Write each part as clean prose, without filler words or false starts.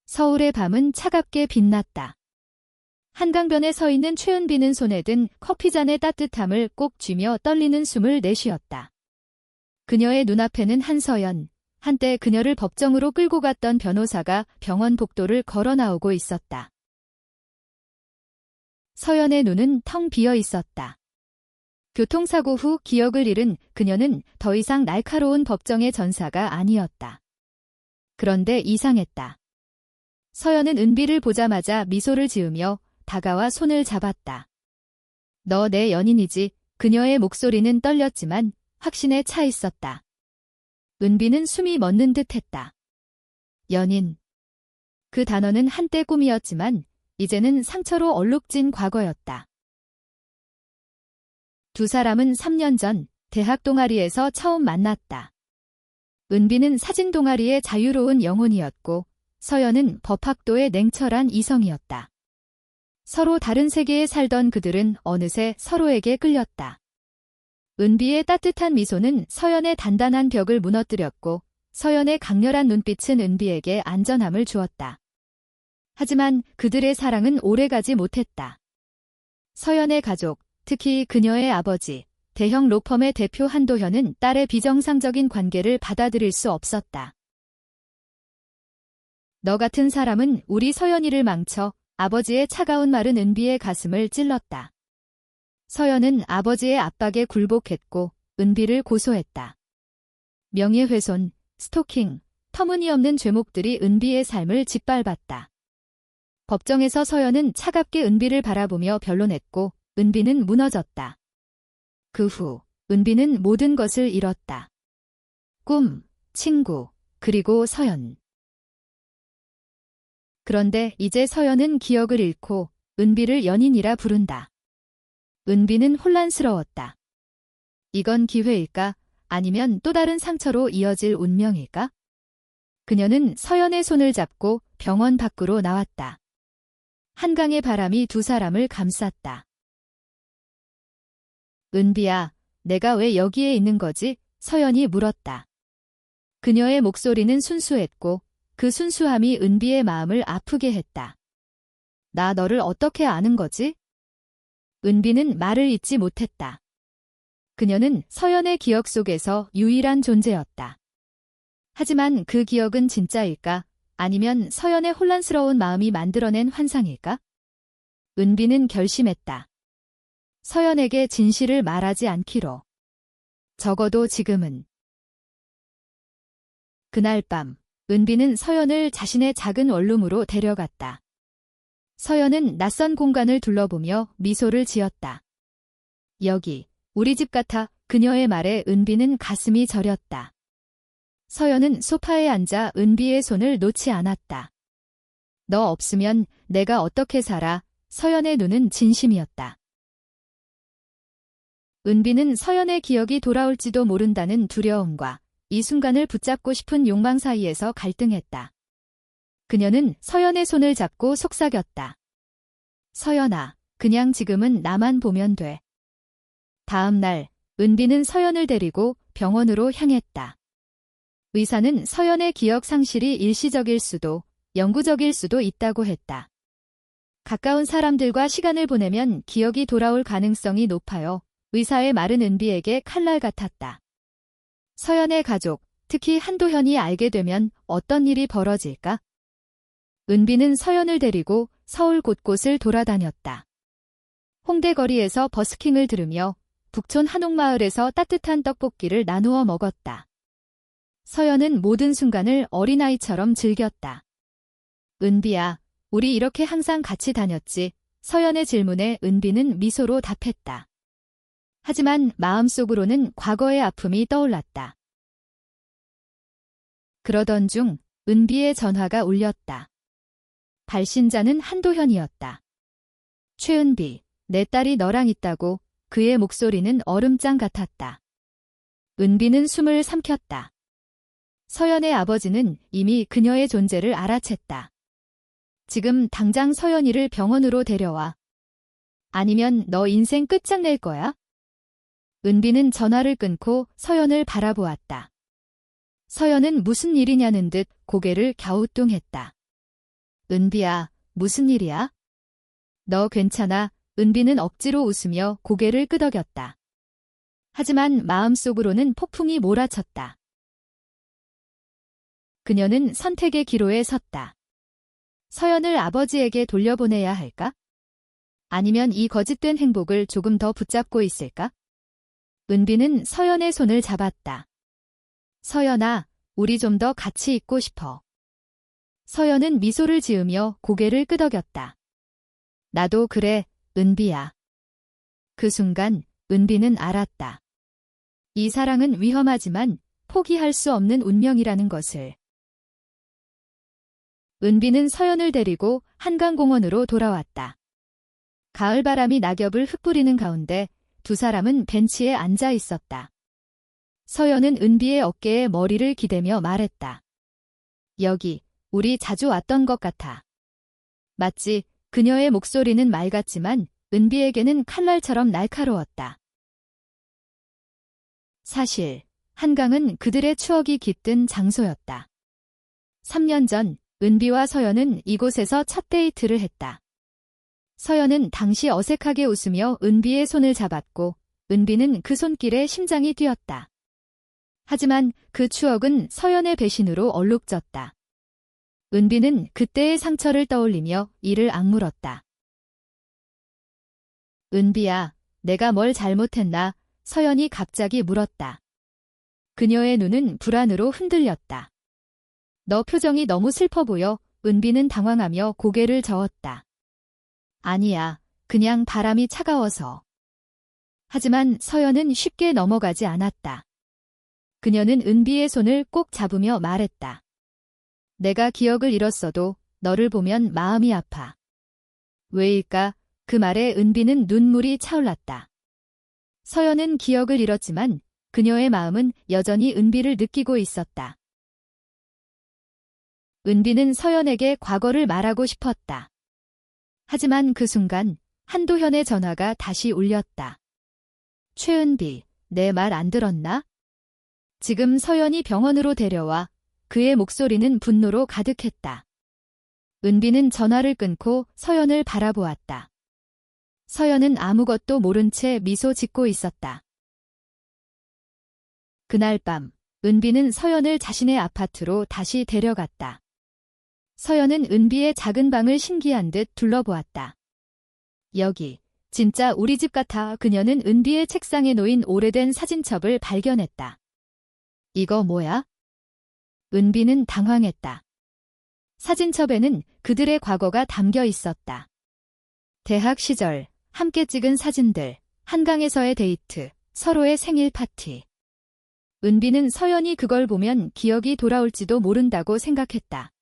서울의 밤은 차갑게 빛났다. 한강변에 서 있는 최은비는 손에 든 커피잔의 따뜻함을 꼭 쥐며 떨리는 숨을 내쉬었다. 그녀의 눈앞에는 한서연, 한때 그녀를 법정으로 끌고 갔던 변호사가 병원 복도를 걸어 나오고 있었다. 서연의 눈은 텅 비어 있었다. 교통사고 후 기억을 잃은 그녀는 더 이상 날카로운 법정의 전사가 아니었다. 그런데 이상했다. 서연은 은비를 보자마자 미소를 지으며 다가와 손을 잡았다. 너 내 연인이지. 그녀의 목소리는 떨렸지만 확신에 차 있었다. 은비는 숨이 멎는 듯했다. 연인. 그 단어는 한때 꿈이었지만 이제는 상처로 얼룩진 과거였다. 두 사람은 3년 전 대학 동아리에서 처음 만났다. 은비는 사진 동아리의 자유로운 영혼이었고 서연은 법학도의 냉철한 이성이었다. 서로 다른 세계에 살던 그들은 어느새 서로에게 끌렸다. 은비의 따뜻한 미소는 서연의 단단한 벽을 무너뜨렸고 서연의 강렬한 눈빛은 은비에게 안전함을 주었다. 하지만 그들의 사랑은 오래가지 못했다. 서연의 가족, 특히 그녀의 아버지, 대형 로펌의 대표 한도현은 딸의 비정상적인 관계를 받아들일 수 없었다. 너 같은 사람은 우리 서연이를 망쳐. 아버지의 차가운 말은 은비의 가슴을 찔렀다. 서연은 아버지의 압박에 굴복했고 은비를 고소했다. 명예훼손, 스토킹, 터무니없는 죄목들이 은비의 삶을 짓밟았다. 법정에서 서연은 차갑게 은비를 바라보며 변론했고 은비는 무너졌다. 그 후 은비는 모든 것을 잃었다. 꿈, 친구, 그리고 서연. 그런데 이제 서연은 기억을 잃고 은비를 연인이라 부른다. 은비는 혼란스러웠다. 이건 기회일까? 아니면 또 다른 상처로 이어질 운명일까? 그녀는 서연의 손을 잡고 병원 밖으로 나왔다. 한강의 바람이 두 사람을 감쌌다. 은비야, 내가 왜 여기에 있는 거지? 서연이 물었다. 그녀의 목소리는 순수했고 그 순수함이 은비의 마음을 아프게 했다. 나 너를 어떻게 아는 거지? 은비는 말을 잇지 못했다. 그녀는 서연의 기억 속에서 유일한 존재였다. 하지만 그 기억은 진짜일까? 아니면 서연의 혼란스러운 마음이 만들어낸 환상일까? 은비는 결심했다. 서연에게 진실을 말하지 않기로. 적어도 지금은. 그날 밤, 은비는 서연을 자신의 작은 원룸으로 데려갔다. 서연은 낯선 공간을 둘러보며 미소를 지었다. 여기, 우리 집 같아. 그녀의 말에 은비는 가슴이 저렸다. 서연은 소파에 앉아 은비의 손을 놓지 않았다. 너 없으면 내가 어떻게 살아? 서연의 눈은 진심이었다. 은비는 서연의 기억이 돌아올지도 모른다는 두려움과 이 순간을 붙잡고 싶은 욕망 사이에서 갈등했다. 그녀는 서연의 손을 잡고 속삭였다. 서연아, 그냥 지금은 나만 보면 돼. 다음 날, 은비는 서연을 데리고 병원으로 향했다. 의사는 서연의 기억 상실이 일시적일 수도, 영구적일 수도 있다고 했다. 가까운 사람들과 시간을 보내면 기억이 돌아올 가능성이 높아요. 의사의 말은 은비에게 칼날 같았다. 서연의 가족, 특히 한도현이 알게 되면 어떤 일이 벌어질까? 은비는 서연을 데리고 서울 곳곳을 돌아다녔다. 홍대 거리에서 버스킹을 들으며 북촌 한옥마을에서 따뜻한 떡볶이를 나누어 먹었다. 서연은 모든 순간을 어린아이처럼 즐겼다. 은비야, 우리 이렇게 항상 같이 다녔지. 서연의 질문에 은비는 미소로 답했다. 하지만 마음속으로는 과거의 아픔이 떠올랐다. 그러던 중 은비의 전화가 울렸다. 발신자는 한도현이었다. 최은비, 내 딸이 너랑 있다고. 그의 목소리는 얼음장 같았다. 은비는 숨을 삼켰다. 서연의 아버지는 이미 그녀의 존재를 알아챘다. 지금 당장 서연이를 병원으로 데려와. 아니면 너 인생 끝장낼 거야? 은비는 전화를 끊고 서연을 바라보았다. 서연은 무슨 일이냐는 듯 고개를 갸우뚱했다. 은비야, 무슨 일이야? 너 괜찮아? 은비는 억지로 웃으며 고개를 끄덕였다. 하지만 마음속으로는 폭풍이 몰아쳤다. 그녀는 선택의 기로에 섰다. 서연을 아버지에게 돌려보내야 할까? 아니면 이 거짓된 행복을 조금 더 붙잡고 있을까? 은비는 서연의 손을 잡았다. 서연아, 우리 좀 더 같이 있고 싶어. 서연은 미소를 지으며 고개를 끄덕였다. 나도 그래, 은비야. 그 순간 은비는 알았다. 이 사랑은 위험하지만 포기할 수 없는 운명이라는 것을. 은비는 서연을 데리고 한강공원으로 돌아왔다. 가을바람이 낙엽을 흩뿌리는 가운데 두 사람은 벤치에 앉아 있었다. 서연은 은비의 어깨에 머리를 기대며 말했다. 여기, 우리 자주 왔던 것 같아. 맞지? 그녀의 목소리는 맑았지만 은비에게는 칼날처럼 날카로웠다. 사실, 한강은 그들의 추억이 깃든 장소였다. 3년 전, 은비와 서연은 이곳에서 첫 데이트를 했다. 서연은 당시 어색하게 웃으며 은비의 손을 잡았고, 은비는 그 손길에 심장이 뛰었다. 하지만 그 추억은 서연의 배신으로 얼룩졌다. 은비는 그때의 상처를 떠올리며 이를 악물었다. 은비야, 내가 뭘 잘못했나? 서연이 갑자기 물었다. 그녀의 눈은 불안으로 흔들렸다. 너 표정이 너무 슬퍼 보여. 은비는 당황하며 고개를 저었다. 아니야, 그냥 바람이 차가워서. 하지만 서연은 쉽게 넘어가지 않았다. 그녀는 은비의 손을 꼭 잡으며 말했다. 내가 기억을 잃었어도 너를 보면 마음이 아파. 왜일까? 그 말에 은비는 눈물이 차올랐다. 서연은 기억을 잃었지만 그녀의 마음은 여전히 은비를 느끼고 있었다. 은비는 서연에게 과거를 말하고 싶었다. 하지만 그 순간 한도현의 전화가 다시 울렸다. 최은비, 내 말 안 들었나? 지금 서연이 병원으로 데려와. 그의 목소리는 분노로 가득했다. 은비는 전화를 끊고 서연을 바라보았다. 서연은 아무것도 모른 채 미소 짓고 있었다. 그날 밤, 은비는 서연을 자신의 아파트로 다시 데려갔다. 서연은 은비의 작은 방을 신기한 듯 둘러보았다. 여기, 진짜 우리 집 같아. 그녀는 은비의 책상에 놓인 오래된 사진첩을 발견했다. 이거 뭐야? 은비는 당황했다. 사진첩에는 그들의 과거가 담겨 있었다. 대학 시절, 함께 찍은 사진들, 한강에서의 데이트, 서로의 생일 파티. 은비는 서연이 그걸 보면 기억이 돌아올지도 모른다고 생각했다.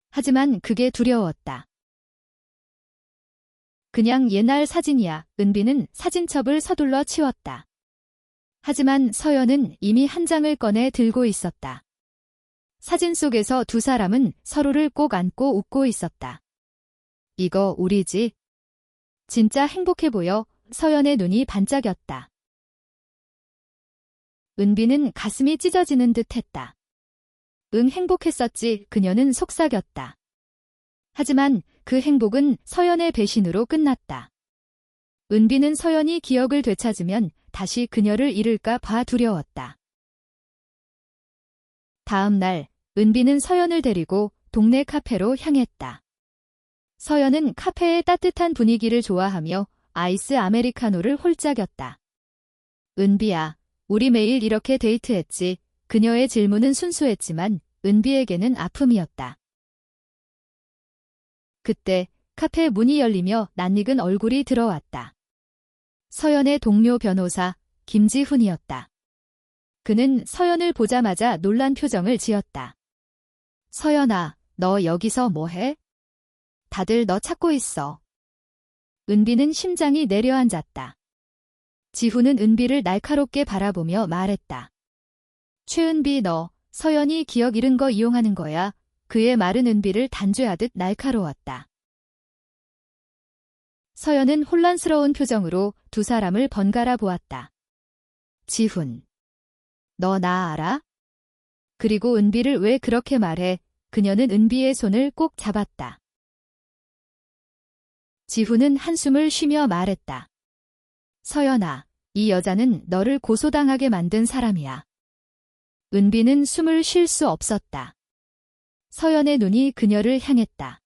하지만 그게 두려웠다. 그냥 옛날 사진이야. 은비는 사진첩을 서둘러 치웠다. 하지만 서연은 이미 한 장을 꺼내 들고 있었다. 사진 속에서 두 사람은 서로를 꼭 안고 웃고 있었다. 이거 우리지? 진짜 행복해 보여. 서연의 눈이 반짝였다. 은비는 가슴이 찢어지는 듯 했다. 응, 행복했었지. 그녀는 속삭였다. 하지만 그 행복은 서연의 배신으로 끝났다. 은비는 서연이 기억을 되찾으면 다시 그녀를 잃을까 봐 두려웠다. 다음 날, 은비는 서연을 데리고 동네 카페로 향했다. 서연은 카페의 따뜻한 분위기를 좋아하며 아이스 아메리카노를 홀짝였다. 은비야, 우리 매일 이렇게 데이트했지. 그녀의 질문은 순수했지만 은비에게는 아픔이었다. 그때 카페 문이 열리며 낯익은 얼굴이 들어왔다. 서연의 동료 변호사 김지훈이었다. 그는 서연을 보자마자 놀란 표정을 지었다. 서연아, 너 여기서 뭐해? 다들 너 찾고 있어. 은비는 심장이 내려앉았다. 지훈은 은비를 날카롭게 바라보며 말했다. 최은비, 너 서연이 기억 잃은 거 이용하는 거야. 그의 말은 은비를 단죄하듯 날카로웠다. 서연은 혼란스러운 표정으로 두 사람을 번갈아 보았다. 지훈, 너 나 알아? 그리고 은비를 왜 그렇게 말해? 그녀는 은비의 손을 꼭 잡았다. 지훈은 한숨을 쉬며 말했다. 서연아, 이 여자는 너를 고소당하게 만든 사람이야. 은비는 숨을 쉴 수 없었다. 서연의 눈이 그녀를 향했다.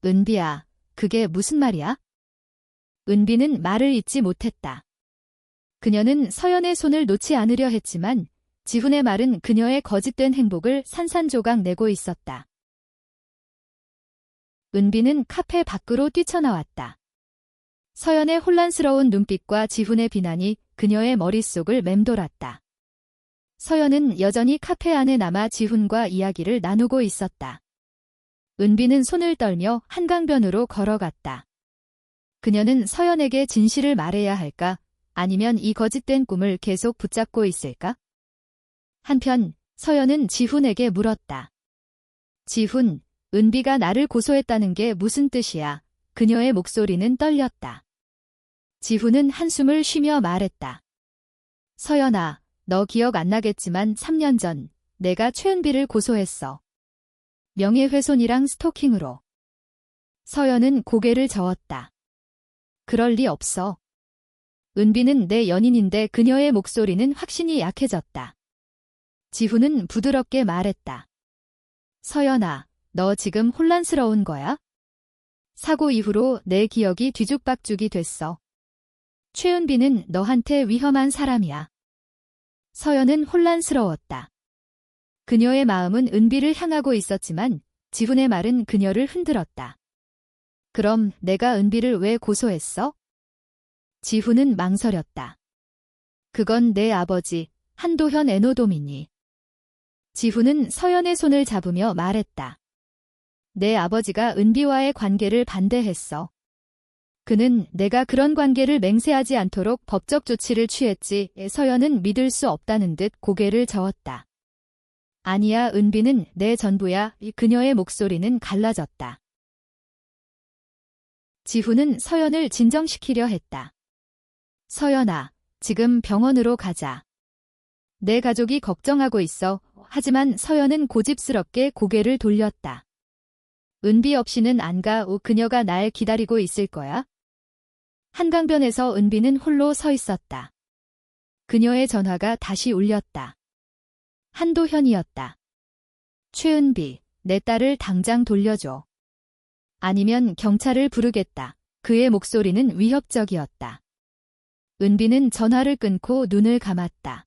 은비야, 그게 무슨 말이야? 은비는 말을 잇지 못했다. 그녀는 서연의 손을 놓지 않으려 했지만 지훈의 말은 그녀의 거짓된 행복을 산산조각 내고 있었다. 은비는 카페 밖으로 뛰쳐나왔다. 서연의 혼란스러운 눈빛과 지훈의 비난이 그녀의 머릿속을 맴돌았다. 서연은 여전히 카페 안에 남아 지훈과 이야기를 나누고 있었다. 은비는 손을 떨며 한강변으로 걸어갔다. 그녀는 서연에게 진실을 말해야 할까? 아니면 이 거짓된 꿈을 계속 붙잡고 있을까? 한편 서연은 지훈에게 물었다. 지훈, 은비가 나를 고소했다는 게 무슨 뜻이야? 그녀의 목소리는 떨렸다. 지훈은 한숨을 쉬며 말했다. 서연아, 너 기억 안 나겠지만 3년 전 내가 최은비를 고소했어. 명예훼손이랑 스토킹으로. 서연은 고개를 저었다. 그럴 리 없어. 은비는 내 연인인데 그녀의 목소리는 확신이 약해졌다. 지훈은 부드럽게 말했다. 서연아, 너 지금 혼란스러운 거야? 사고 이후로 내 기억이 뒤죽박죽이 됐어. 최은비는 너한테 위험한 사람이야. 서연은 혼란스러웠다. 그녀의 마음은 은비를 향하고 있었지만 지훈의 말은 그녀를 흔들었다. 그럼 내가 은비를 왜 고소했어? 지훈은 망설였다. 그건 내 아버지, 한도현 애노도민이. 지훈은 서연의 손을 잡으며 말했다. 내 아버지가 은비와의 관계를 반대했어. 그는 내가 그런 관계를 맹세하지 않도록 법적 조치를 취했지. 서연은 믿을 수 없다는 듯 고개를 저었다. 아니야, 은비는 내 전부야. 그녀의 목소리는 갈라졌다. 지훈은 서연을 진정시키려 했다. 서연아, 지금 병원으로 가자. 내 가족이 걱정하고 있어. 하지만 서연은 고집스럽게 고개를 돌렸다. 은비 없이는 안 가. 그녀가 날 기다리고 있을 거야. 한강변에서 은비는 홀로 서 있었다. 그녀의 전화가 다시 울렸다. 한도현이었다. 최은비, 내 딸을 당장 돌려줘. 아니면 경찰을 부르겠다. 그의 목소리는 위협적이었다. 은비는 전화를 끊고 눈을 감았다.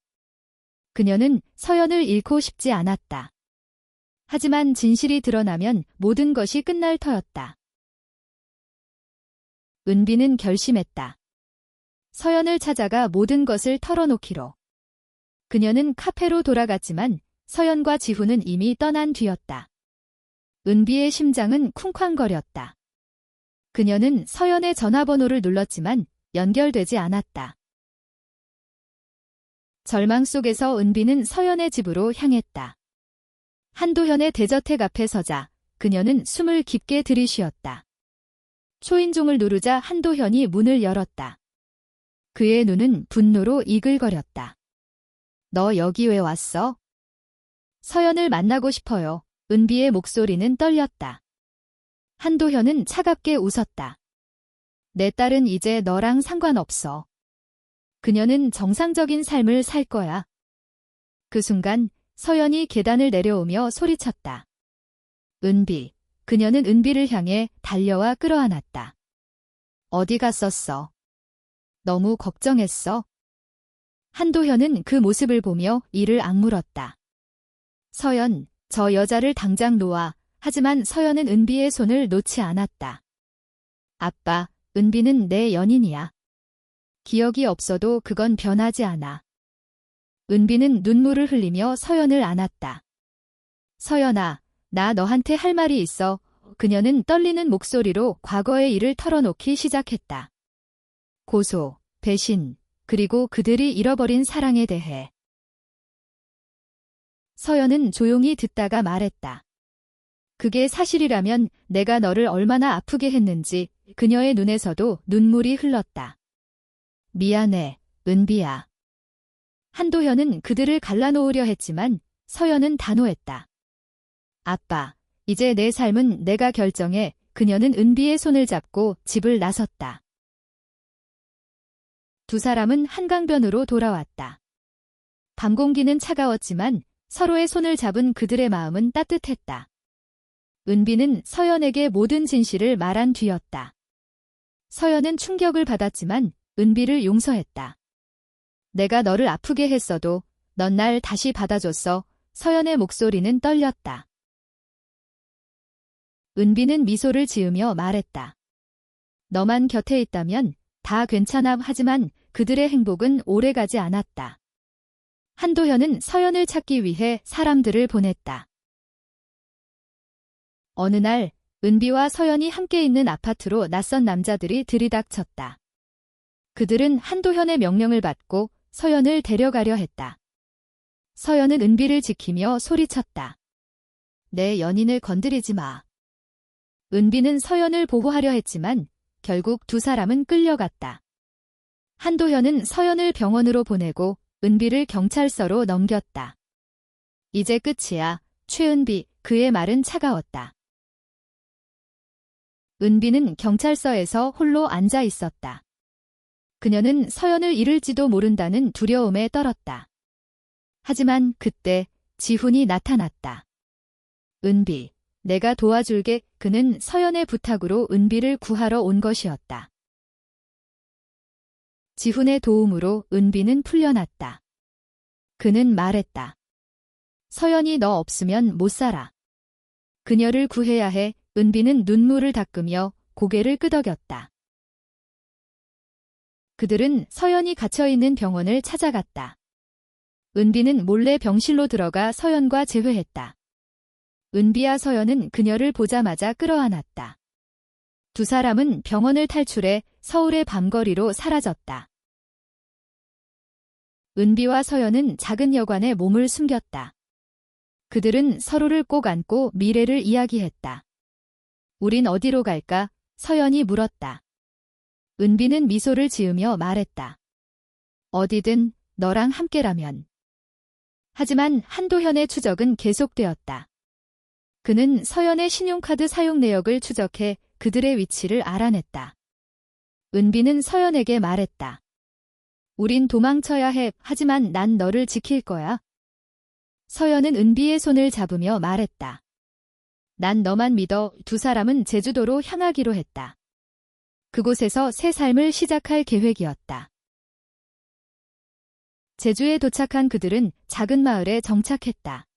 그녀는 서연을 잃고 싶지 않았다. 하지만 진실이 드러나면 모든 것이 끝날 터였다. 은비는 결심했다. 서연을 찾아가 모든 것을 털어놓기로. 그녀는 카페로 돌아갔지만 서연과 지훈은 이미 떠난 뒤였다. 은비의 심장은 쿵쾅거렸다. 그녀는 서연의 전화번호를 눌렀지만 연결되지 않았다. 절망 속에서 은비는 서연의 집으로 향했다. 한도현의 대저택 앞에 서자 그녀는 숨을 깊게 들이쉬었다. 초인종을 누르자 한도현이 문을 열었다. 그의 눈은 분노로 이글거렸다. 너 여기 왜 왔어? 서연을 만나고 싶어요. 은비의 목소리는 떨렸다. 한도현은 차갑게 웃었다. 내 딸은 이제 너랑 상관없어. 그녀는 정상적인 삶을 살 거야. 그 순간 서연이 계단을 내려오며 소리쳤다. 은비. 그녀는 은비를 향해 달려와 끌어안았다. 어디 갔었어? 너무 걱정했어. 한도현은 그 모습을 보며 이를 악물었다. 서연, 저 여자를 당장 놓아. 하지만 서연은 은비의 손을 놓지 않았다. 아빠, 은비는 내 연인이야. 기억이 없어도 그건 변하지 않아. 은비는 눈물을 흘리며 서연을 안았다. 서연아, 나 너한테 할 말이 있어. 그녀는 떨리는 목소리로 과거의 일을 털어놓기 시작했다. 고소, 배신, 그리고 그들이 잃어버린 사랑에 대해. 서연은 조용히 듣다가 말했다. 그게 사실이라면 내가 너를 얼마나 아프게 했는지. 그녀의 눈에서도 눈물이 흘렀다. 미안해, 은비야. 한도현은 그들을 갈라놓으려 했지만 서연은 단호했다. 아빠, 이제 내 삶은 내가 결정해. 그녀는 은비의 손을 잡고 집을 나섰다. 두 사람은 한강변으로 돌아왔다. 밤 공기는 차가웠지만 서로의 손을 잡은 그들의 마음은 따뜻했다. 은비는 서연에게 모든 진실을 말한 뒤였다. 서연은 충격을 받았지만 은비를 용서했다. 내가 너를 아프게 했어도 넌 날 다시 받아줬어. 서연의 목소리는 떨렸다. 은비는 미소를 지으며 말했다. 너만 곁에 있다면 다 괜찮아. 하지만 그들의 행복은 오래가지 않았다. 한도현은 서연을 찾기 위해 사람들을 보냈다. 어느 날 은비와 서연이 함께 있는 아파트로 낯선 남자들이 들이닥쳤다. 그들은 한도현의 명령을 받고 서연을 데려가려 했다. 서연은 은비를 지키며 소리쳤다. 내 연인을 건드리지 마. 은비는 서연을 보호하려 했지만 결국 두 사람은 끌려갔다. 한도현은 서연을 병원으로 보내고 은비를 경찰서로 넘겼다. 이제 끝이야. 최은비, 그의 말은 차가웠다. 은비는 경찰서에서 홀로 앉아 있었다. 그녀는 서연을 잃을지도 모른다는 두려움에 떨었다. 하지만 그때 지훈이 나타났다. 은비, 내가 도와줄게. 그는 서연의 부탁으로 은비를 구하러 온 것이었다. 지훈의 도움으로 은비는 풀려났다. 그는 말했다. 서연이 너 없으면 못 살아. 그녀를 구해야 해. 은비는 눈물을 닦으며 고개를 끄덕였다. 그들은 서연이 갇혀있는 병원을 찾아갔다. 은비는 몰래 병실로 들어가 서연과 재회했다. 은비와 서연은 그녀를 보자마자 끌어안았다. 두 사람은 병원을 탈출해 서울의 밤거리로 사라졌다. 은비와 서연은 작은 여관에 몸을 숨겼다. 그들은 서로를 꼭 안고 미래를 이야기했다. 우린 어디로 갈까? 서연이 물었다. 은비는 미소를 지으며 말했다. 어디든 너랑 함께라면. 하지만 한도현의 추적은 계속되었다. 그는 서연의 신용카드 사용 내역을 추적해 그들의 위치를 알아냈다. 은비는 서연에게 말했다. 우린 도망쳐야 해. 하지만 난 너를 지킬 거야. 서연은 은비의 손을 잡으며 말했다. 난 너만 믿어. 두 사람은 제주도로 향하기로 했다. 그곳에서 새 삶을 시작할 계획이었다. 제주에 도착한 그들은 작은 마을에 정착했다.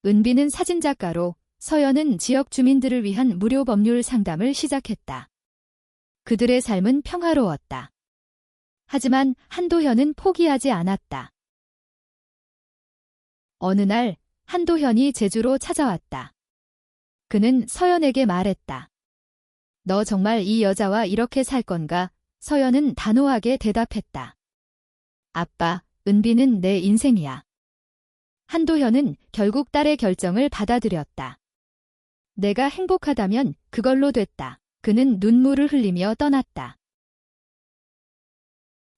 은비는 사진작가로, 서연은 지역 주민들을 위한 무료 법률 상담을 시작했다. 그들의 삶은 평화로웠다. 하지만 한도현은 포기하지 않았다. 어느 날 한도현이 제주로 찾아왔다. 그는 서연에게 말했다. 너 정말 이 여자와 이렇게 살 건가? 서연은 단호하게 대답했다. 아빠, 은비는 내 인생이야. 한도현은 결국 딸의 결정을 받아들였다. 내가 행복하다면 그걸로 됐다. 그는 눈물을 흘리며 떠났다.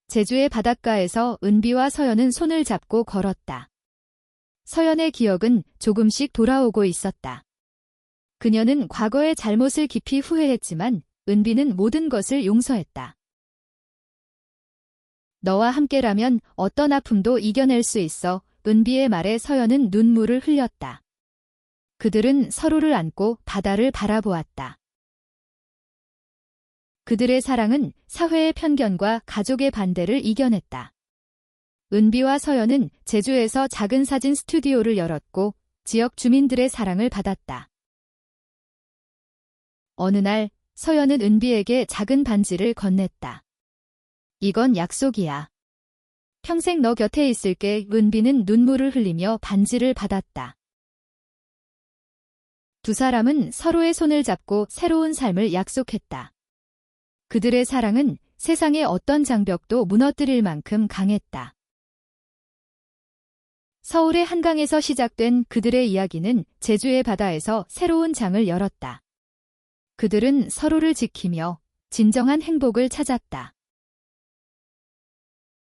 제주의 바닷가에서 은비와 서연은 손을 잡고 걸었다. 서연의 기억은 조금씩 돌아오고 있었다. 그녀는 과거의 잘못을 깊이 후회했지만 은비는 모든 것을 용서했다. 너와 함께라면 어떤 아픔도 이겨낼 수 있어. 은비의 말에 서연은 눈물을 흘렸다. 그들은 서로를 안고 바다를 바라보았다. 그들의 사랑은 사회의 편견과 가족의 반대를 이겨냈다. 은비와 서연은 제주에서 작은 사진 스튜디오를 열었고 지역 주민들의 사랑을 받았다. 어느 날 서연은 은비에게 작은 반지를 건넸다. 이건 약속이야. 평생 너 곁에 있을게. 은비는 눈물을 흘리며 반지를 받았다. 두 사람은 서로의 손을 잡고 새로운 삶을 약속했다. 그들의 사랑은 세상의 어떤 장벽도 무너뜨릴 만큼 강했다. 서울의 한강에서 시작된 그들의 이야기는 제주의 바다에서 새로운 장을 열었다. 그들은 서로를 지키며 진정한 행복을 찾았다.